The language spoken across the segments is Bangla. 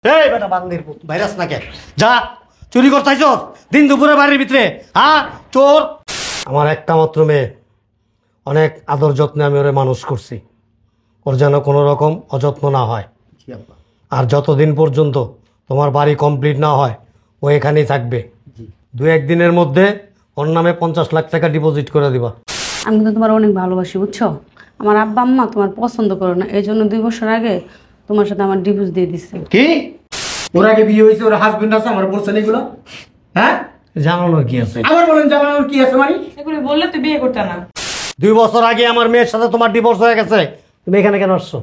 এই বেটা বান্দির পুত ভাইরাস নাকে যা চুরি করতেছ দিন দুপুরে বাড়ির ভিতরে। হ্যাঁ চোর। আমার একটা মাত্র মেয়ে, অনেক আদর যত্নে আমি ওরে মানুষ করছি, ওর যেন কোনো রকম অযত্ন না হয়। আর যতদিন পর্যন্ত তোমার বাড়ি কমপ্লিট না হয় ও এখানেই থাকবে। দু একদিনের মধ্যে ওর নামে 50 লাখ টাকা ডিপোজিট করে দিবা। আমি কিন্তু তোমার অনেক ভালোবাসি, বুঝছো? আমার আব্বা আম্মা তোমার পছন্দ করো না, এই জন্য 2 বছর আগে তোমার সাথে আমার ডিভোর্স দিয়ে দিচ্ছে। কি ওর আগে বিয়ে হয়েছে, ওর হাজবেন্ড আছে, আমার বলছেন এগুলো? হ্যাঁ, জানানোর কি আছে? আবার বলেন জানানোর কি আছে? মানে এগুলো বললে তো বিয়ে করতে না। 2 বছর আগে আমার মেয়ের সাথে তোমার ডিভোর্স হয়ে গেছে, তুমি এখানে কেন আসছো?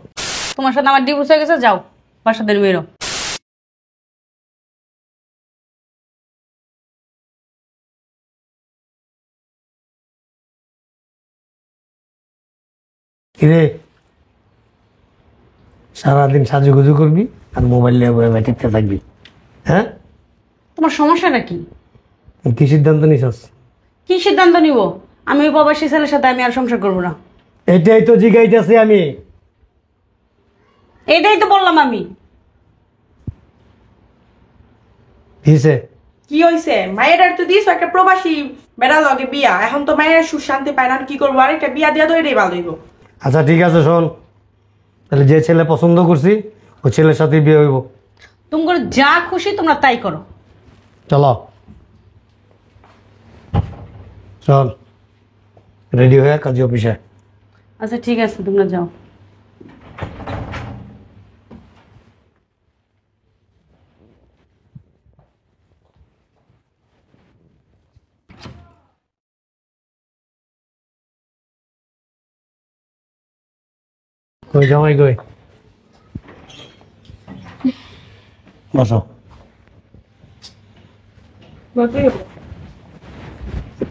তোমার সাথে আমার ডিভোর্স হয়ে গেছে, যাও বাসা থেকে বেরো। কিরে সারাদিন সাজুগুজু করবি আর মোবাইল নিয়ে বয়ে টিপতে থাকবি? হ্যাঁ, তোমার সমস্যাটা কি? কি সিদ্ধান্ত নিছস? কি সিদ্ধান্ত নিব? আমি ওই প্রবাসী ছেলের সাথে আমি আর সংসার করবো না। এটাই তো জিগাইতেছি আমি। এইটাই তো বললাম আমি। কিসে? কি হইছে? মায়ের আর তো দিস একটা প্রবাসী বেড়া লগে বিয়া, এখন তো মায়ের সুশান্তি পায় না, কি করবো? আরেকটা বিয়া দিয়া ধরে ভালো হইব। আচ্ছা ঠিক আছে, শোন তাহলে যে ছেলে পছন্দ করছি ওই ছেলের সাথে বিয়ে হইব। তোমার যা খুশি তোমরা তাই করো। চলো চল, রেডি হয়ে কাজী অফিসে। আচ্ছা ঠিক আছে, তোমরা যাও। কই জামাই কই? বসো।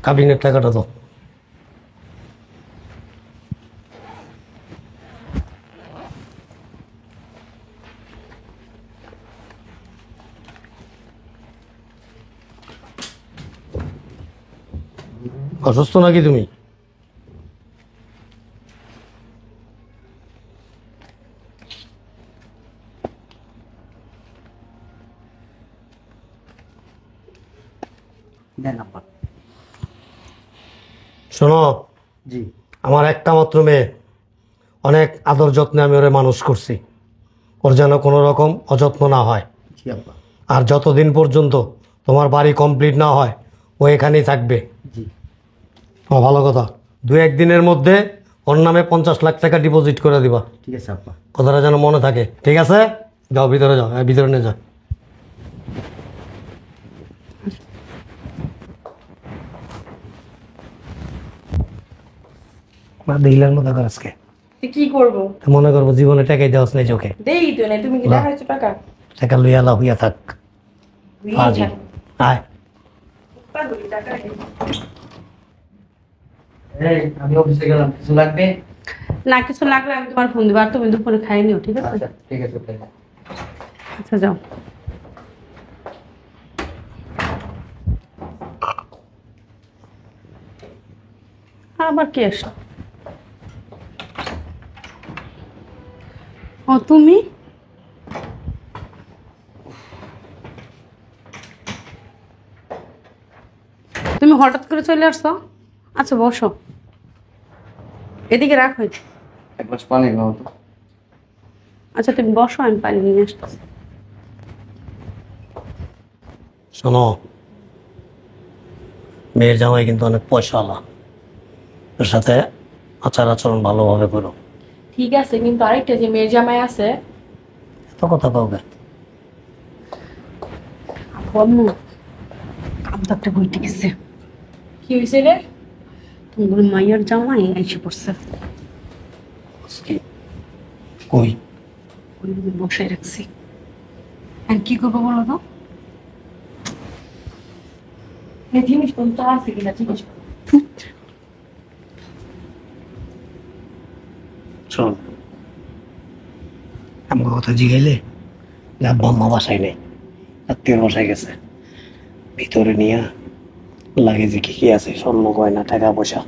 কাবিনের টাকাটা তো অসুস্থ নাকি তুমি? শোনো, জি, আমার একটা মাত্র মেয়ে, অনেক আদর যত্নে আমি ওরে মানুষ করছি, ওর যেন কোনো রকম অযত্ন না হয়। জি আব্বা। আর যতদিন পর্যন্ত তোমার বাড়ি কমপ্লিট না হয় ও এখানেই থাকবে। জি, ও ভালো কথা, 2-1 দিনের মধ্যে ওর নামে 50 লাখ টাকা ডিপোজিট করে দিবা। ঠিক আছে আব্বা। কথাটা যেন মনে থাকে, ঠিক আছে? যাও ভিতরে যাও, ভিতরে নিয়ে যাও। দিলের মতো কর আজকে। কি করবো? মনে করবো জীবনে টাকাই দেওয়াস নাই চোখে। দেই তো নাই, তুমি কি বাহ। দেখাইছো টাকা? টাকা লইয়া লাভ হইয়া থাক। হাজি আয়। টাকা দেই। এই আমি অফিসে গেলাম, কিছু লাগবে? না কিছু লাগলে আমি তোমার ফোন দিবো, আর তুমি দুপুরে খাই নিও, ঠিক আছে? আচ্ছা ঠিক আছে। আচ্ছা যাও। আবার কে আসলো? ও তুমি? তুমি হঠাৎ করে চলে আসছো? আচ্ছা বসো, এদিকে রাখো। এক গ্লাস পানি নাও তো। আচ্ছা তুমি বসো, আমি পানি নিয়ে আসতেছি। শোনো, মেয়ের জামাই কিন্তু অনেক পয়সাওয়ালা, ওর সাথে আচার আচরণ ভালোভাবে করো। ঠিক আছে, কিন্তু আরেকটা যে মেয়ের জামাই আছে। এত কথা কাউকে আম্মু কাম তো একটা বইতে গেছে। কি হয়েছে রে? তোমার মায়ের জামাই এসে পড়ছে, কই? ওই রুমে বসায় রাখছি। আর কি করবো বলো তো? এই জিনিস তো আছে কিনা জিজ্ঞেস করো। শোন, আমার কথা জিগাইলে যা বম্মা বাসায় নেই, আত্মীয় বাসায় গেছে, ভিতরে নিয়ে লাগে যে কি কি আছে, স্বর্ণ গয়না টাকা পয়সা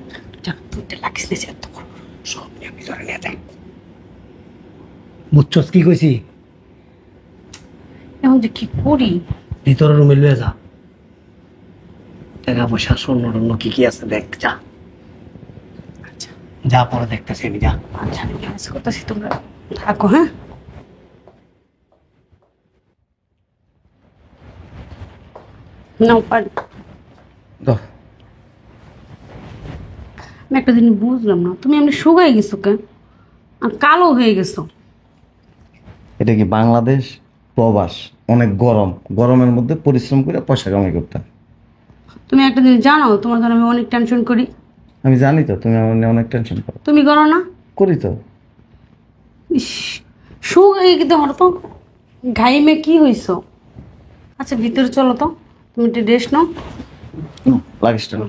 যা তুইটা লাগিস দিয়েছি এত বড়। সব নিয়ে ভিতরে নিয়ে যাই। বুঝছস কি কইছি? এখন যে কি করি? ভিতরে রুমে লয়ে যা, টাকা পয়সা স্বর্ণ টর্ণ কি কি আছে দেখ, যা। আচ্ছা যা পরে দেখতেছি আমি, যা। আচ্ছা, আমি ম্যানেজ করতেছি, তোমরা থাকো। হ্যাঁ, নাও পানি। দাও। আমি একটা জিনিস বুঝলাম না, তুমি এমনি শুকাই গেছো কেন আর কালো হয়ে গেছো? এটা কি বাংলাদেশ? প্রবাস, অনেক গরম, গরমের মধ্যে পরিশ্রম করে পয়সা কামাই করতাম। তুমি একটা জিনিস জানো, তোমার জন্য আমি অনেক টেনশন করি। আমি জানি তো তুমি আমার নিয়ে অনেক টেনশন করো। তুমি করো না? করি তো। ইস, শুকাই গেতে আমার তো ঘাইমে কি হইছো? আচ্ছা ভিতরে চলো তো, তুমি একটু রেস্ট নাও। লাগিস না,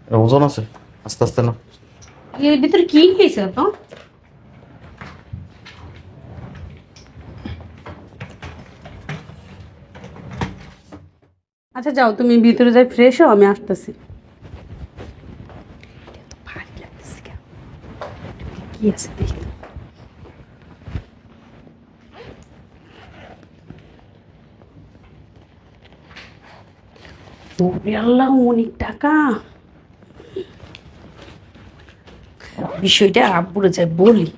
এটা ওজন আছে, আস্তে আস্তে না। এর ভিতরে কি হয়েছে তো? আচ্ছা যাও, তুমি ভিতরে যাই ফ্রেশ হও, আমি আসতেছি। কি আছে দেখি। ওরে আল্লাহ, অনেক টাকা। বিষয়টা আব্বুরে যাই বলি।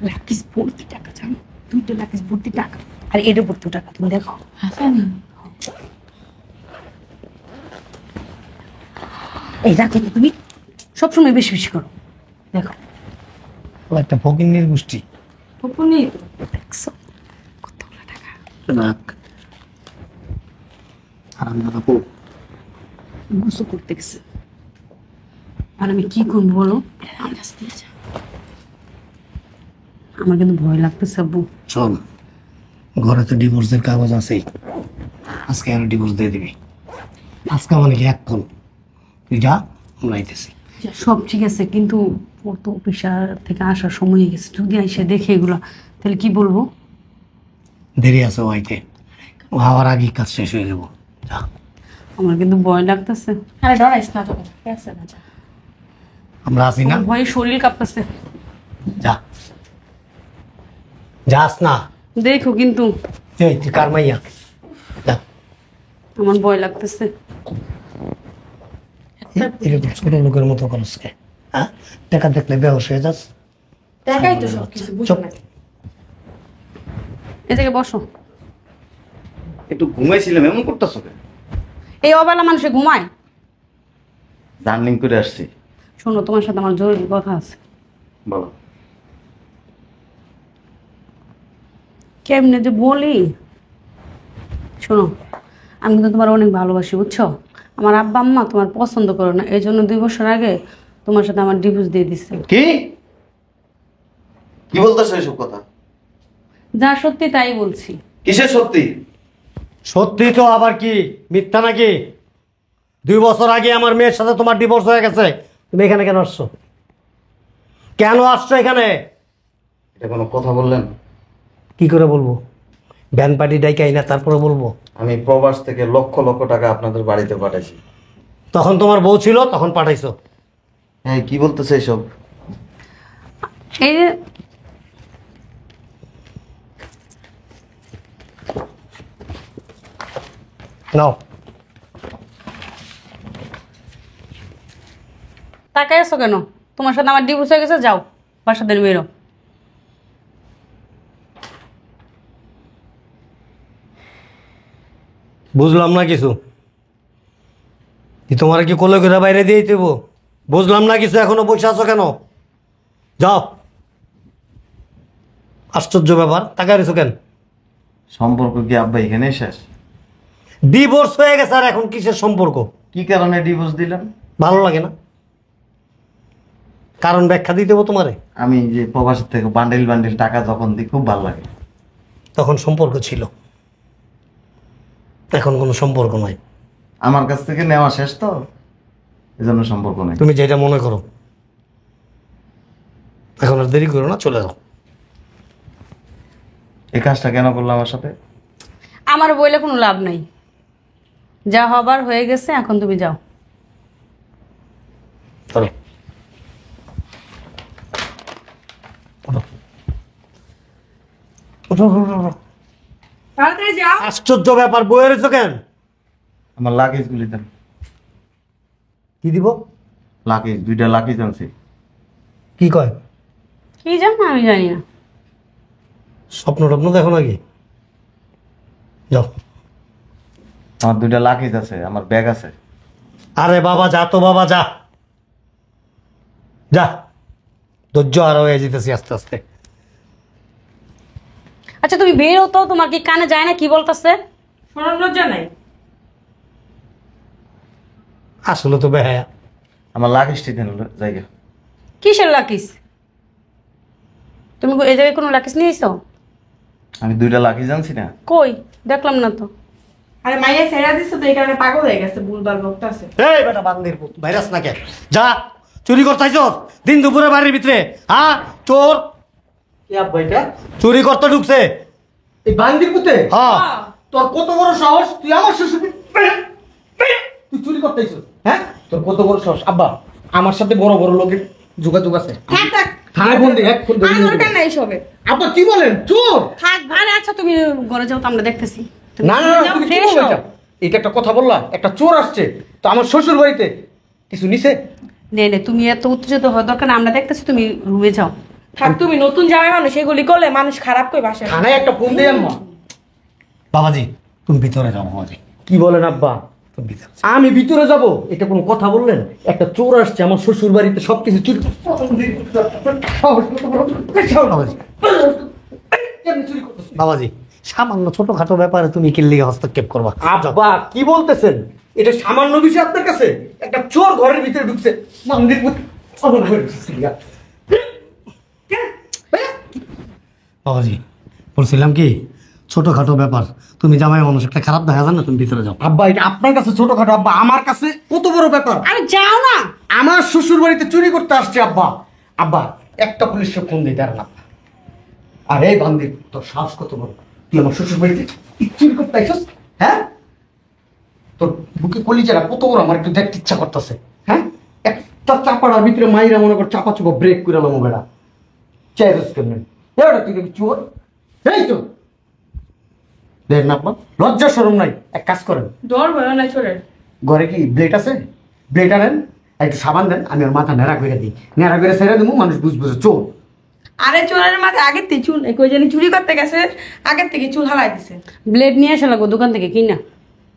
লাকিস ভর্তি টাকা, জানো? 2টা লাকিস ভর্তি টাকা, আর এটা ভর্তি টাকা, তুমি দেখো। এই দেখো, তুমি সবসময় বেশি বেশি করো, দেখো। ও একটা ফকিন্নির গোষ্ঠী। টুকুনি দেখছো কতগুলো টাকা? রাখ, আরাম দাদা পো। গুছো করতে গেছে। আর আমি কি করবো বলো? আমার কাছ দিয়ে যা। আমার কিন্তু ভয় লাগতেছে আব্বু। শোন, ঘরে তো ডিভোর্সের কাগজ আছেই, আজকে আর ডিভোর্স দিয়ে দিবি। আজকে মানে কি এক্ষণ? তুই যা, আমরা আইতেছি। সব ঠিক আছে, কিন্তু ওর তো অফিসার থেকে আসার সময় হয়ে গেছে, যদি এসে দেখে এগুলো তাহলে কি বলবো? দেরি আছে ও আইতে, ও হওয়ার আগেই কাজ শেষ হয়ে যাবো। যা। আমার কিন্তু ভয় লাগতেছে। আরে ডরাইস না তো, ঠিক আছে না, যা। আমরা আছি না? আমার ভয়ে শরীর কাঁপতেছে। যা, যাস না। দেখো কিন্তু এই তুই কার মাইয়া? যা। আমার ভয় লাগতেছে। এরকম ছোট লোকের মতো করস কে? হ্যাঁ, টাকা দেখলে বেহস হয়ে যাস। দেখাই তো সব কিছু, বুঝো চুপ। না। এ থেকে বসো। একটু ঘুমাইছিলাম, এমন করতেছো কেন? এই অবেলা মানুষে ঘুমায়? জার্নিং করে আসছি। শোনো, তোমার সাথে আমার জরুরি কথা আছে। বলো। কেমনে যে বলি, শোনো, আমি কিন্তু তোমার অনেক ভালোবাসি, বুঝছো? আমার আব্বা আম্মা তোমার পছন্দ করো না, এই জন্য 2 বছর আগে তোমার সাথে আমার ডিভোর্স দিয়ে দিচ্ছে। কি কি বলতেছো এসব কথা? যা সত্যি তাই বলছি। কিসের সত্যি? সত্যি তো আবার কি মিথ্যা নাকি? 2 বছর আগে আমার মেয়ের সাথে তোমার ডিভোর্স হয়ে গেছে, তুমি এখানে কেন আসছো? কেন আসছো এখানে? এটা কোনো কথা বললেন? কি করে বলবো? ব্যান পার্টি ডাইকাই না, তারপরে বলবো? আমি প্রবাস থেকে লক্ষ লক্ষ টাকা আপনাদের বাড়িতে পাঠাইছি। তখন তোমার বউ ছিল, তখন পাঠাইছো। হ্যাঁ, কি বলতেছে এসব? এই যে নাও। তাকাই আছো কেন? তোমার সাথে আমার ডিভোর্স হয়ে গেছে, যাও বাসা থেকে বেরো। বুঝলাম না কিছু। কি তোমার কি কোলে করে বাইরে দিয়ে দেবো? বুঝলাম না কিছু, এখনো বসে আছো কেন? যাও। আশ্চর্য ব্যাপার, তাকাই রয়েছো কেন? সম্পর্ক কি আব্বা এখানে শেষ? ডিভোর্স হয়ে গেছে, আর এখন কিসের সম্পর্ক? কি কারণে ডিভোর্স দিলাম? ভালো লাগে না? কারণ ব্যাখ্যা দিতে হবো তোমারে? আমি যে প্রবাস থেকে বান্ডেল বান্ডেল টাকা যখন দিই খুব ভালো লাগে। তখন সম্পর্ক ছিল, এখন কোনো সম্পর্ক নাই। আমার কাছ থেকে নেওয়া শেষ তো, এজন্য সম্পর্ক নেই। তুমি যেটা মনে করো। এখন আর দেরি করো না, চলে যাও। এই কাজটা কেন করলো আমার সাথে? আমার বইলে কোনো লাভ নাই। যা হবার হয়ে গেছে, এখন তুমি যাও। চলো ওঠো, ওঠো, ওঠো, ওঠো। তাড়াতাড়ি যাও। আশ্চর্য ব্যাপার, বয়ে রয়েছো কেন? আমার লাগেজগুলি দেন। কি দিব? লাগেজ, 2টা লাগেজ আনছি। কি কয়? কি জানো আমি জানি না। স্বপ্ন টপ্ন দেখো নাকি? যাও। আমার 2টা লাগেজ আছে, আমার ব্যাগ আছে। আরে বাবা যা তো, বাবা যা যা, ধৈর্য আর হয়ে যেতেছি আস্তে আস্তে। আচ্ছা তুমি বেরো তো, তোমার কি কানে যায় না কি বলতেছে? শরম লজ্জা নাই? আসলে তো বেহায়া। আমার লাগেজটি দেন জায়গা। কিসের লাকিস? তুমি এই জায়গায় কোনো লাকিস নিয়ে এসো? আমি 2টা লাগেজ আনছি না। কই দেখলাম না তো। আরে মাইয়া ছেড়া দিচ্ছে তো এই কারণে পাগল হয়ে গেছে, ভুলভাল বকতাছে। এই বেটা বান্দির পুত, ভাইরাস না কে? যা, চুরি করতে আইছস দিন দুপুরে বাড়ির ভিতরে? হ্যাঁ চোর কি আব্বা এটা? চুরি করতে ঢুকছে। এই বান্দির পুতে? হ্যাঁ তোর কত বড় সাহস, তুই আমার শ্বশুর তুই চুরি করতে আইছস? হ্যাঁ, তোর কত বড় সাহস? আব্বা, আমার সাথে বড় বড় লোকের যোগাযোগ আছে। থাক থাক, থানায় ফোন দে, এক ফোন দে। আর দরকার নাই এসবে। আব্বা কি বলেন, চোর? থাক, আরে আচ্ছা তুমি ঘরে যাও তো, আমরা দেখতেছি। তুমি না না ঘরে না, যাও, তুমি কি fresh বলছো হও। এটা? এটা একটা কথা বললা? একটা চোর আসছে তো আমার শ্বশুর বাড়িতে, কিছু নিছে? নে নে, তুমি এত উত্তেজিত হওয়ার দরকার না, আমরা দেখতেছি, তুমি রুমে যাও। থাক, তুমি নতুন জামাই মানুষ, এগুলি করলে মানুষ খারাপ কই বাসায়। থানায় একটা ফোন দিয়ে আনমা। বাবাজি তুমি ভিতরে যাও। বাবাজি কি বলেন আব্বা? তুমি ভিতরে যাও। আমি ভিতরে যাব? এটা কোনো কথা বললেন? একটা চোর আসছে আমার শ্বশুর বাড়িতে, সবকিছু চুরি বাবাজি কেমনে চুরি করতেছে? বাবাজি সামান্য ছোটখাটো ব্যাপারে তুমি কি লিগে হস্তক্ষেপ করবা? আব্বা কি বলতেছেন? এটা সামান্য বিষয় আপনার কাছে? একটা চোর ঘরের ভিতরে ঢুকছে, মন্দির বাবাজি বলছিলাম কি, ছোটখাটো ব্যাপার, তুমি জামাই মানুষ, একটা খারাপ দেখা যায় না, তুমি ভিতরে যাও। আব্বা এটা আপনার কাছে ছোটখাটো, আব্বা আমার কাছে কত বড় ব্যাপার। আরে যাও না। আমার শ্বশুর বাড়িতে চুরি করতে আসছে আব্বা। আব্বা একটা পুলিশকে ফোন দিতে আর না। আরে বান্দির, তোর সাহস কত বড়, তুই আমার শ্বশুর বাড়িতে চুরি করতে আসছিস? হ্যাঁ, তোর বুকে কলিজারা কত বড়, আমার একটু দেখতে ইচ্ছা করতেছে। হ্যাঁ, একটা চাপাড়ার ভিতরে মাইরা মনে কর চাপা চুপা ব্রেক করে নামো বেড়া চাইরস কেমন এবার তুই দেখি চোর। এই তো দেখ না আব্বা, লজ্জা শরম নাই। এক কাজ করেন, ডর ভয় নাই চোরের। ঘরে কি ব্লেড আছে? ব্লেড আনেন, আর একটু সাবান দেন, আমি ওর মাথা নেড়া করে দিই, নেড়া করে ছেড়ে দেবো, মানুষ বুঝবো যে চোর। আরে চোরের মাথায় আগের থেকে চুল, কই জানি চুরি করতে গেছে, আগের থেকে চুল হালাই দিছে। ব্লেড নিয়ে আসা লাগো দোকান থেকে, কিনা।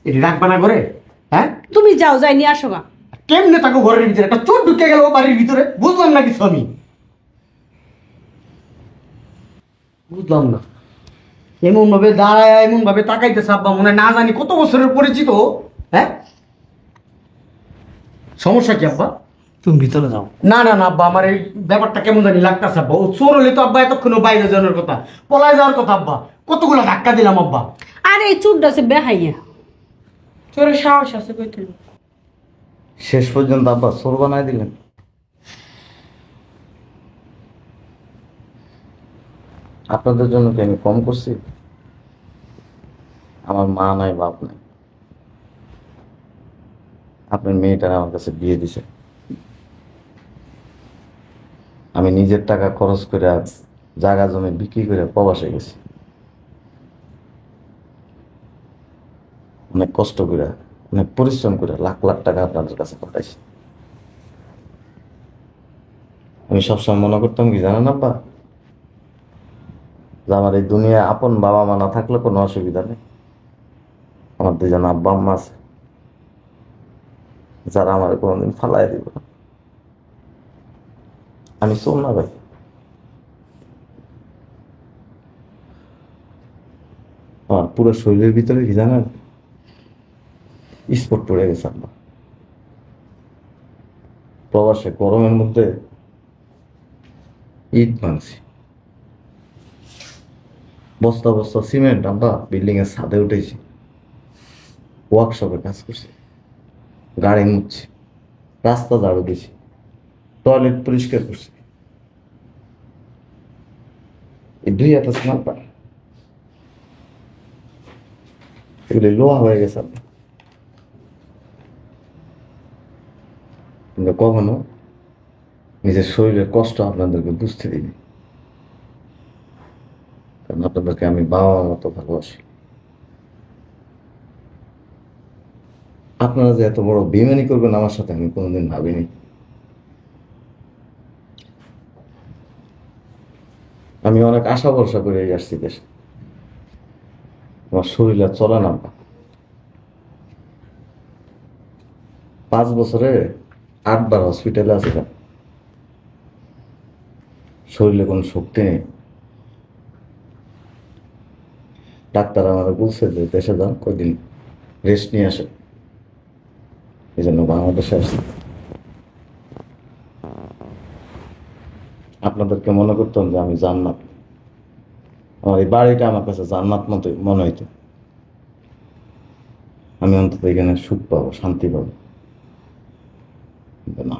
এটি রাখবা না ঘরে? হ্যাঁ, তুমি যাও, যাই নিয়ে আসো গা। কেমনে থাকো ঘরের ভিতরে? একটা চোর ঢুকে গেল বাড়ির ভিতরে, বুঝলাম না কিছু আমি, বুঝলাম না। এমন ভাবে দাঁড়ায়, এমন ভাবে তাকাইতেছে আব্বা, মনে হয় না জানি কত বছরের পরিচিত। হ্যাঁ, সমস্যা কি আব্বা? তুমি ভিতরে যাও। না না না আব্বা, আমার এই ব্যাপারটা কেমন জানি লাগতেছে আব্বা। ও চোর হলে তো আব্বা এতক্ষণ বাইরে যাওয়ার কথা, পলায় যাওয়ার কথা আব্বা। কতগুলো ধাক্কা দিলাম আব্বা। আরে এই চুরটা আছে বেহাইয়া। চোরের সাহস আছে কই তুই? শেষ পর্যন্ত আব্বা চোর বানায় দিলেন। আপনাদের জন্য কি আমি কম করছি? আমার মা নাই, বাপ নাই, আপনার মেয়েটার আমার কাছে বিয়ে দিছে। আমি নিজের টাকা খরচ করে জায়গা জমি বিক্রি করে প্রবাসে গেছি, অনেক কষ্ট করে, অনেক পরিশ্রম করে লাখ লাখ টাকা আপনাদের কাছে পাঠাইছি। আমি সবসময় মনে করতাম কি জানেন আব্বা, যে আমার এই দুনিয়ায় আপন বাবা মা না থাকলে কোনো অসুবিধা নেই। আমার 2জন আব্বা আম্মা আছে, যারা আমার কোনোদিন ফালাই দিব না। আমি চোর না ভাই। আমার পুরো শরীরের ভিতরে কি জানেন, স্পট পড়ে গেছে আব্বা। প্রবাসে গরমের মধ্যে ইট ভাঙছি, বস্তা বস্তা সিমেন্ট আব্বা বিল্ডিং এর ছাদে উঠেছি, ওয়ার্কশপে কাজ করছি, গাড়ি মুছছি, রাস্তা ঝাড়ু দিছি, টয়লেট পরিষ্কার করছি। এই 2 হাতে স্মার্ট পায়, এগুলি লোহা হয়ে গেছে আব্বা। কিন্তু কখনো নিজের শরীরের কষ্ট আপনাদেরকে বুঝতে দিইনি, কারণ আপনাদেরকে আমি বাবা মতো ভালোবাসি। আপনারা যে এত বড় বেইমানি করবেন আমার সাথে আমি কোনোদিন ভাবিনি। আমি অনেক আশা ভরসা করে আসছি দেশে। আমার শরীর আর চলে না। 5 বছরে 8 বার হসপিটালে আছিলাম, শরীরে কোনো শক্তি নেই। ডাক্তার আমাকে বলছে যে দেশে যান, কয়দিন রেস্ট নিয়ে আসে। এই জন্য বাংলাদেশে আসছি। আপনাদেরকে মনে করতাম যে আমি জান্নাত, আমার এই বাড়িটা আমার কাছে জান্নাত মতো মনে হইতো। আমি অন্তত এখানে সুখ পাবো, শান্তি পাবো, কিন্তু না।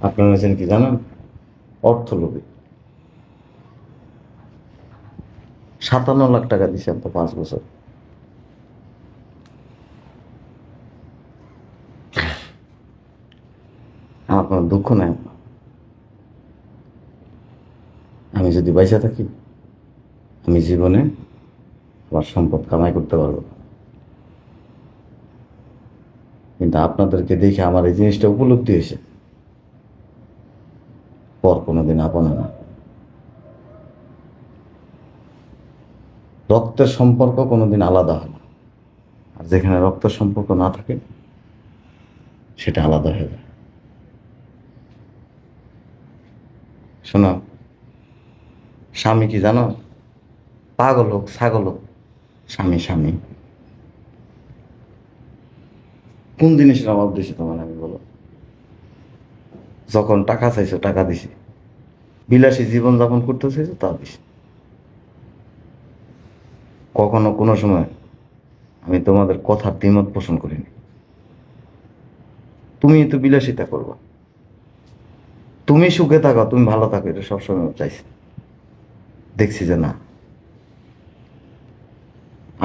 আপনারা হয়েছেন কি জানেন? অর্থলোভী। 57 লাখ টাকা দিচ্ছেন তো 5 বছর। আমার কোনো দুঃখ নাই। আমি যদি বাইসা থাকি আমি জীবনে আমার সম্পদ কামাই করতে পারবো, কিন্তু আপনাদেরকে দেখে আমার এই জিনিসটা উপলব্ধি হয়েছে, পর কোনোদিন আপন না। রক্তের সম্পর্ক কোনোদিন আলাদা হয় না, আর যেখানে রক্তের সম্পর্ক না থাকে সেটা আলাদা হয়ে যায়। শোনো, স্বামী কি জানো? পাগল হোক ছাগল হোক, স্বামী স্বামী। কোন জিনিসের অভাব দিছি তোমার আমি বলো? যখন টাকা চাইছো টাকা দিছি, বিলাসী জীবন যাপন করতে চাইছো তা দিছি। কখনো কোনো সময় আমি তোমাদের কথার দ্বিমত পোষণ করিনি। তুমি তো বিলাসিতা করবা, তুমি সুখে থাকো, তুমি ভালো থাকো, এটা সবসময় চাইছি। দেখছি যে না,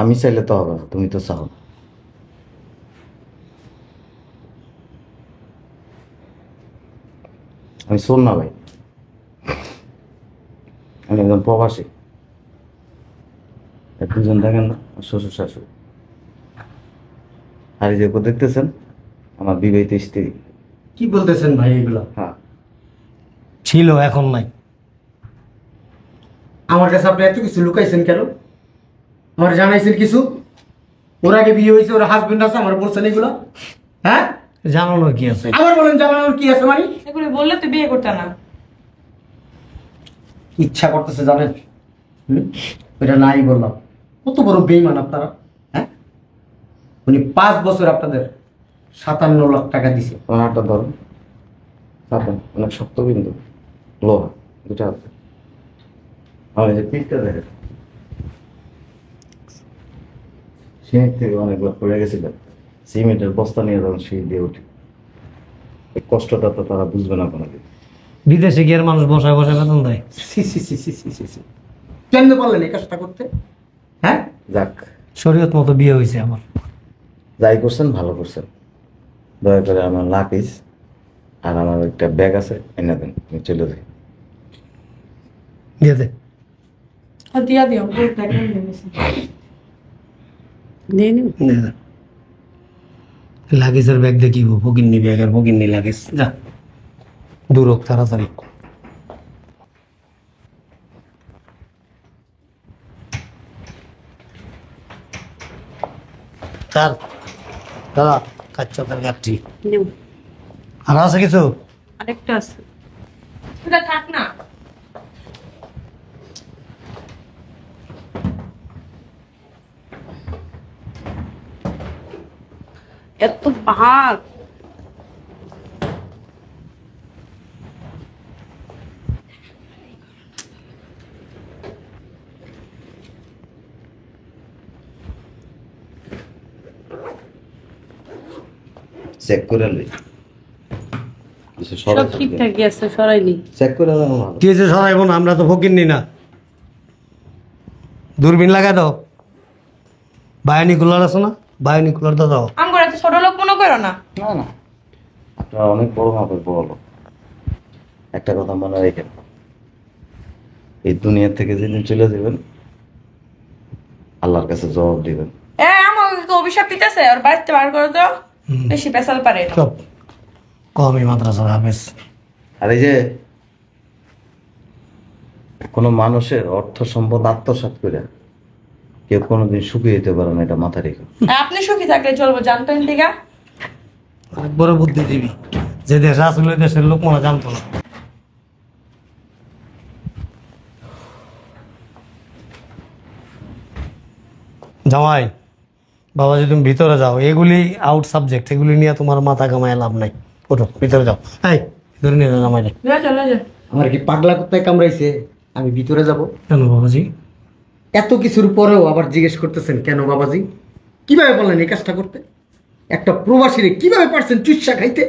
আমি চাইলে তো হবে না, তুমি তো চাও না। আমি শোন না ভাই, আমি একজন প্রবাসী। দুজন দেখেন না, শ্বশুর শাশুড়ি, আর এই যে দেখতেছেন আমার বিবাহিত স্ত্রী। কি বলতেছেন ভাই এগুলো? হ্যাঁ, ছিল, এখন নাই। আমার কাছে আপনি এত কিছু লুকাইছেন কেন? আমার জানাইছেন কিছু? ওর আগে বিয়ে হয়েছে, ওর হাজবেন্ড আছে, আমার বলছেন এগুলো? হ্যাঁ, জানানোর কি আছে? আবার বলেন জানানোর কি আছে মানে? এগুলো বললে তো বিয়ে করতে না। ইচ্ছা করতেছে জানেন, ওইটা নাই বললাম। কত বড় বেইমান আপনারা! হ্যাঁ, উনি 5 বছর আপনাদের 57 লাখ টাকা দিছে। তোমার হাতটা ধরো, চাপেন, অনেক শক্ত কিন্তু লোহা, দুটা হাতে। আমার এই যে পিঠটা দেখে, সিমেন্ট থেকে অনেকগুলো পড়ে গেছিল, সিমেন্টের বস্তা নিয়ে যখন সিঁড়ি দিয়ে উঠি, এই কষ্টটা তো তারা বুঝবে না কোনোদিন। বিদেশে গিয়ে মানুষ বসায় বসায় বেতন দেয়। সি সি সি সি সি সি সি। কেমনে পারলেন এই কাজটা করতে? হ্যাঁ, যাক, শরীয়ত মতো বিয়ে হয়েছে আমার। যাই করছেন ভালো করছেন। দয়া করে আমার লাকিস আর আমার একটা ব্যাগ আছে, এনে দেন, আমি চলে যাই। দিয়ে দে। দিয়া দিও, বলতে একদম দিয়েছে। দিয়ে নিন। দিয়ে দে। লাগেজের ব্যাগ দেখিব, ফকিন্নি ব্যাগ আর ফকিন্নি লাগেজ। যা দূর হোক তাড়াতাড়ি। তার দাদা কাচ্চা তরকারি নেও। আর আছে কিছু? আরেকটা আছে। এটা থাক না। এত ভাত। চেক করে লই, কিছু সব ঠিকঠাকই আছে, সরাইনি। চেক করে দাও ভালো। কি হয়েছে সরাইব না? আমরা তো ফকিন্নি না। দূরবীন লাগাই দাও। বায়োনি কুলার আছে না? বায়োনি কুলারটা দাও। আম করে ছোট লোক মনে করো না। না না, আপনারা অনেক বড় মাপের বড় লোক। একটা কথা মনে রাখেন, এই দুনিয়া থেকে যেদিন চলে যাবেন আল্লাহর কাছে জবাব দিবেন। আমাকে অভিশাপ দিতেছে, ওর বাড়িতে বার করে দাও, বেশি পেশাল পারে না। চুপ, কমই মাদ্রাসার হাফেজ। আর এই যে কোনো মানুষের অর্থ সম্পদ আত্মসাৎ করে কেউ কোনোদিন সুখী হতে পারে না, এটা মাথায় রেখো। আপনি সুখী থাকলে চলবো, জানতেন দিঘা। অনেক বড় বুদ্ধিজীবী, যে দেশ আসলে ওই দেশের লোক মনে জানতো না। জামাই, বাবাজি তুমি ভিতরে যাও, এগুলি আউট সাবজেক্ট, এগুলি নিয়ে তোমার মাথা কামায় লাভ নাই। ওঠো ভিতরে যাও। এই ভিতরে নিয়ে যাও জামাই। চলে যা। আমার কি পাগলা কুত্তায় কামড়াইছে আমি ভিতরে যাব? কেন বাবাজি? এত কিছুর পরেও আবার জিজ্ঞেস করতেছেন কেন বাবাজি? কিভাবে বললেন এই কাজটা করতে? একটা প্রবাসীরে কিভাবে পারছেন চুষা খাইতে?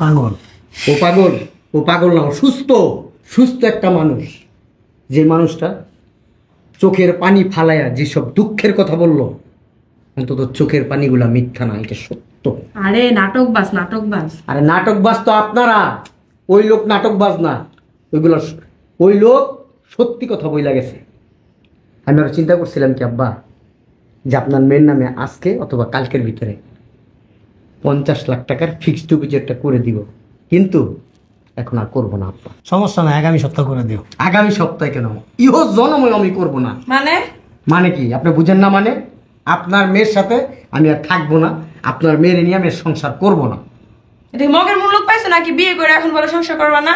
পাগল। ও পাগল? ও পাগল না, ও সুস্থ। সুস্থ একটা মানুষ, যে মানুষটা চোখের পানি ফালায়া যেসব দুঃখের কথা বললো, অন্তত চোখের পানিগুলা মিথ্যা না, এটা সত্য। আরে নাটকবাজ, নাটকবাজ। আরে নাটকবাজ তো আপনারা, ওই লোক নাটকবাজ না, ওইগুলো ওই লোক সত্যি কথা বইলা গেছে। আমি আরো চিন্তা করছিলাম কি আব্বা, যে আপনার মেয়ের নামে আজকে অথবা কালকের ভিতরে 50 লাখ টাকার ফিক্সড ডিপোজিটটা করে দিব, কিন্তু এখন আর করবো না আব্বা। সমস্যা নাই, আগামী সপ্তাহ করে দিও। আগামী সপ্তাহে কেন, ইহো জনময় আমি করবো না। মানে মানে কি আপনি বুঝেন না? মানে আপনার মেয়ের সাথে আমি আর থাকবো না, আপনার মেয়ের নিয়ে আমি আর সংসার করবো না। এটা কি মগের মূল্য পাইছো নাকি বিয়ে করে এখন বলে সংসার করবা না?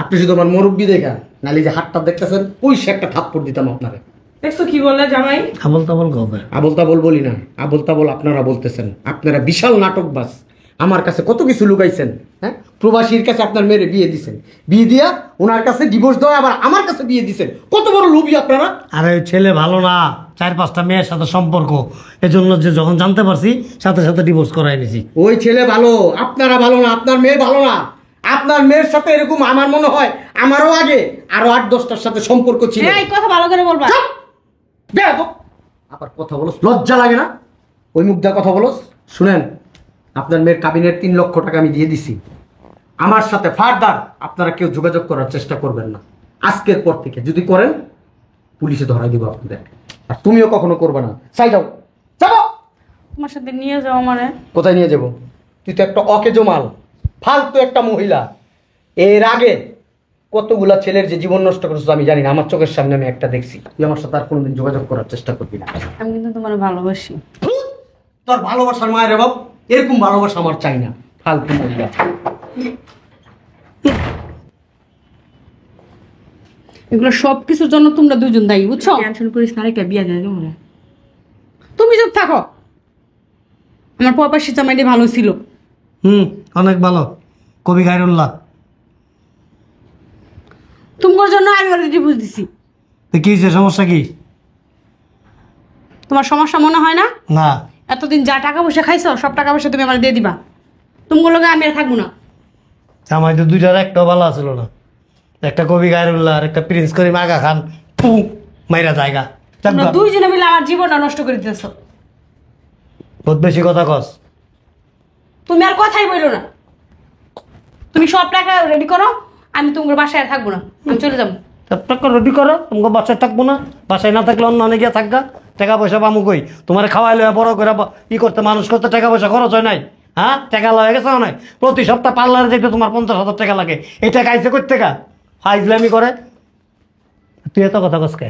আপনি শুধু আমার মুরব্বি দেখা, নালে যে হাতটা দেখতেছেন ওই সে একটা থাপ্পড় দিতাম আপনারে। দেখছো কি বললে জামাই? আবল তাবল কবে? আবল তাবল বলি না, আবল তাবল আপনারা বলতেছেন। আপনারা বিশাল নাটকবাজ। আমার কাছে কত কিছু লুকাইছেন। হ্যাঁ, প্রবাসীর কাছে আপনার মেয়ের বিয়ে দিছেন, বিয়ে দিয়া ওনার কাছে ডিভোর্স দেওয়া, আবার আমার কাছে বিয়ে দিছেন। কত বড় লোভী আপনারা। আরে ওই ছেলে ভালো না, 4-5টা মেয়ের সাথে সম্পর্ক, এজন্য যে যখন জানতে পারছি সাথে সাথে ডিভোর্স করাই নিছি। ওই ছেলে ভালো, আপনারা ভালো না, আপনার মেয়ে ভালো না। আপনার মেয়ের সাথে এরকম আমার মনে হয় আমারও আগে আরো 8-10টার সাথে সম্পর্ক ছিল। এই কথা ভালো করে বলবা। চুপ! বেয়াদব! আবার কথা বলো, লজ্জা লাগে না? ওই মুখ দিয়ে কথা বলো। শুনেন, আপনার মেয়ের কাবিনের 3 লক্ষ টাকা আমি দিয়ে দিছি। আমার সাথে ফার্দার আপনারা কেউ যোগাযোগ করার চেষ্টা করবেন না। আজকের পর থেকে যদি করেন, পুলিশে ধরাই দিব আপনাদের। আর তুমিও কখনো করবে না। চাই যাও, যাবো। তোমার সাথে নিয়ে যাও মানে? কোথায় নিয়ে যাব? তুই তো একটা অকেজো মাল, ফালতু একটা মহিলা। এর আগে কতগুলা ছেলের যে জীবন নষ্ট করেছিস আমি জানি না, আমার চোখের সামনে আমি একটা দেখছি। তুই আমার সাথে আর কোনোদিন যোগাযোগ করার চেষ্টা করবি না। আমি কিন্তু তোমার ভালোবাসি। তোর ভালোবাসার মায়ের বাপ, এরকম ভালোবাসা আমার চাই না। ফালতু মহিলা। এগুলো সব কিছুর জন্য তোমরা দুজন দায়ী, বুঝছো? টেনশন করিস না, একটা বিয়ে দিয়ে দেবো। তুমি চুপ থাকো। আমার প্রবাসী জামাইটি ভালো ছিল। অনেক ভালো, কবি গায়রুল্লাহ। তোমার জন্য আমি অলরেডি বুঝ দিছি। তো কি হয়েছে, সমস্যা কি? তোমার সমস্যা মনে হয় না? না, এতদিন যা টাকা পয়সা খাইছো সব টাকা পয়সা তুমি আমার দিয়ে দিবা। তোমার লগে আমি আর থাকবো না। জামাই তো দুইটার একটাও ভালো ছিল না। একটা কবি গায়রুল্লাহ আর একটা প্রিন্স করিম আগা খান, ফু মাইরা জায়গা। তোমরা দুইজনে মিলে আমার জীবনটা নষ্ট করে দিতেছো। বহুত বেশি কথা কস। তুমি আর কথাই বলো না। তুমি সব টাকা রেডি করো, আমি তোমার বাসায় আর থাকবো না, আমি চলে যাবো। টাকা রেডি করো, তোমাকে বাসায় থাকবো না। বাসায় না থাকলে অন্য অনেক গিয়ে থাকবা। টাকা পয়সা পামু কই? তোমার খাওয়াই লইয়া বড় করে ই করতে, মানুষ করতে টাকা পয়সা খরচ হয় নাই? হ্যাঁ, টাকা লয়ে গেছে নাই? প্রতি সপ্তাহ পার্লারে যেতে তোমার 50,000 টাকা লাগে। এই টাকা আইসে কই টাকা? ফাইজলামি করে। তুই এত কথা কস কে?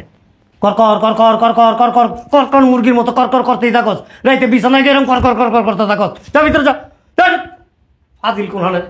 কর কর কর কর কর কর কর কর কর কর মুরগির মতো কর কর করতেই থাকস। রাইতে বিছানায় যেরকম কর কর কর কর করতে থাকস। যা ভিতরে যা। ফাজিল কোন হলে